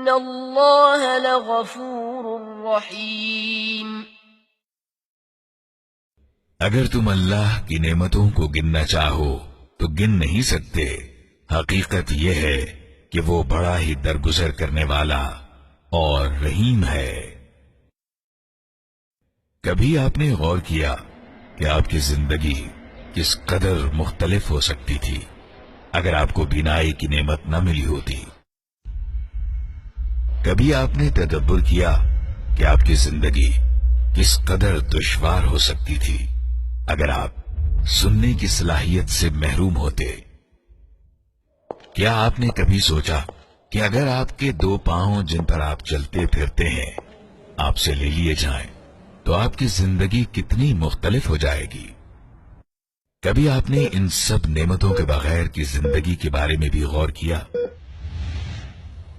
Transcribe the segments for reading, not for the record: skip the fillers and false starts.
إِنَّ اللَّهَ لَغَفُورٌ رَّحِيمٌ۔ اگر تم اللہ کی نعمتوں کو گننا چاہو تو گن نہیں سکتے۔ حقیقت یہ ہے کہ وہ بڑا ہی درگزر کرنے والا اور رحیم ہے۔ کبھی آپ نے غور کیا کہ آپ کی زندگی کس قدر مختلف ہو سکتی تھی اگر آپ کو بینائی کی نعمت نہ ملی ہوتی؟ کبھی آپ نے تدبر کیا کہ آپ کی زندگی کس قدر دشوار ہو سکتی تھی اگر آپ سننے کی صلاحیت سے محروم ہوتے؟ کیا آپ نے کبھی سوچا کہ اگر آپ کے دو پاؤں جن پر آپ چلتے پھرتے ہیں آپ سے لے لیے جائیں تو آپ کی زندگی کتنی مختلف ہو جائے گی؟ کبھی آپ نے ان سب نعمتوں کے بغیر کی زندگی کے بارے میں بھی غور کیا؟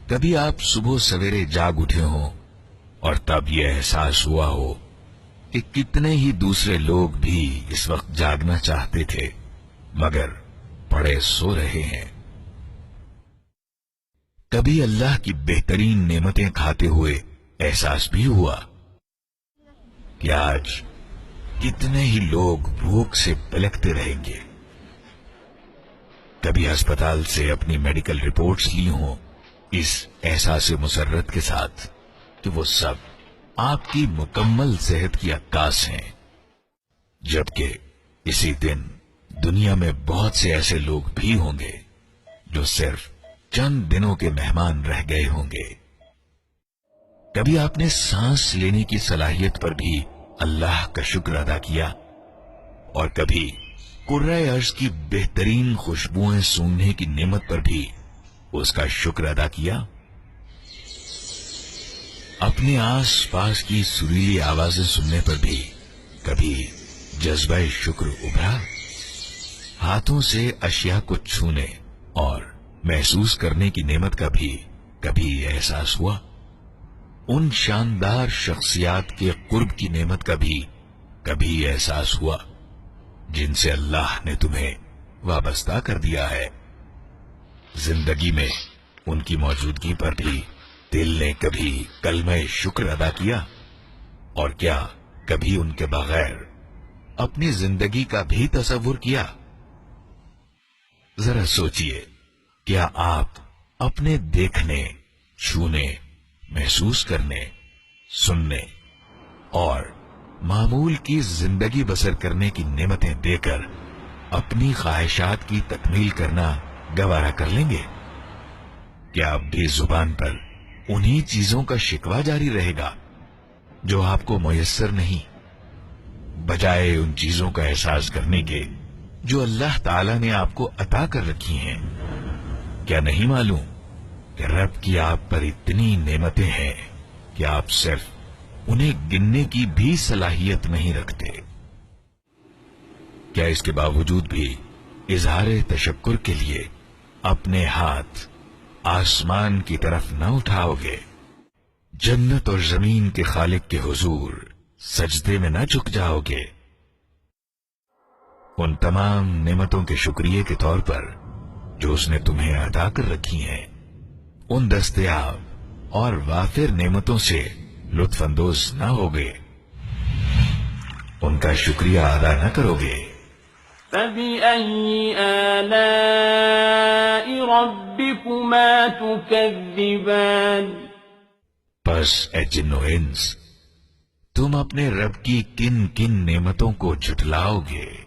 کبھی آپ صبح سویرے جاگ اٹھے ہوں اور تب یہ احساس ہوا ہو کہ کتنے ہی دوسرے لوگ بھی اس وقت جاگنا چاہتے تھے مگر پڑے سو رہے ہیں؟ کبھی اللہ کی بہترین نعمتیں کھاتے ہوئے احساس بھی ہوا کہ آج کتنے ہی لوگ بھوک سے پلکتے رہیں گے؟ کبھی ہسپتال سے اپنی میڈیکل رپورٹس لی ہوں اس احساس مسرت کے ساتھ کہ وہ سب آپ کی مکمل صحت کی عکاس ہیں، جبکہ اسی دن دنیا میں بہت سے ایسے لوگ بھی ہوں گے جو صرف چند دنوں کے مہمان رہ گئے ہوں گے۔ کبھی آپ نے سانس لینے کی صلاحیت پر بھی اللہ کا شکر ادا کیا اور کبھی قرۂ عرش کی بہترین خوشبوئیں سونگنے کی نعمت پر بھی اس کا شکر ادا کیا؟ اپنے آس پاس کی سریلی آوازیں سننے پر بھی کبھی جذبہ شکر ابھرا؟ ہاتھوں سے اشیاء کو چھونے اور محسوس کرنے کی نعمت کا بھی کبھی احساس ہوا؟ ان شاندار شخصیات کے قرب کی نعمت کا بھی کبھی احساس ہوا جن سے اللہ نے تمہیں وابستہ کر دیا ہے؟ زندگی میں ان کی موجودگی پر بھی دل نے کبھی کلمہ شکر ادا کیا؟ اور کیا کبھی ان کے بغیر اپنی زندگی کا بھی تصور کیا؟ ذرا سوچئے، کیا آپ اپنے دیکھنے، چھونے، محسوس کرنے، سننے اور معمول کی زندگی بسر کرنے کی نعمتیں دے کر اپنی خواہشات کی تکمیل کرنا گوارا کر لیں گے؟ کیا اب بھی زبان پر انہی چیزوں کا شکوہ جاری رہے گا جو آپ کو میسر نہیں، بجائے ان چیزوں کا احساس کرنے کے جو اللہ تعالی نے آپ کو عطا کر رکھی ہیں؟ کیا نہیں معلوم کہ رب کی آپ پر اتنی نعمتیں ہیں کہ آپ صرف انہیں گننے کی بھی صلاحیت نہیں رکھتے؟ کیا اس کے باوجود بھی اظہار تشکر کے لیے اپنے ہاتھ آسمان کی طرف نہ اٹھاؤ گے؟ جنت اور زمین کے خالق کے حضور سجدے میں نہ جھک جاؤ گے؟ ان تمام نعمتوں کے شکریہ کے طور پر جو اس نے تمہیں عطا کر رکھی ہیں، ان دستیاب اور وافر نعمتوں سے لطف اندوز نہ ہوگے؟ ان کا شکریہ ادا نہ کرو گے؟ فَبِأَيِّ آلَاءِ رَبِّكُمَا تُكَذِّبَانِ؟ پس اے جن و انس، تم اپنے رب کی کن کن نعمتوں کو جھٹلاؤ گے؟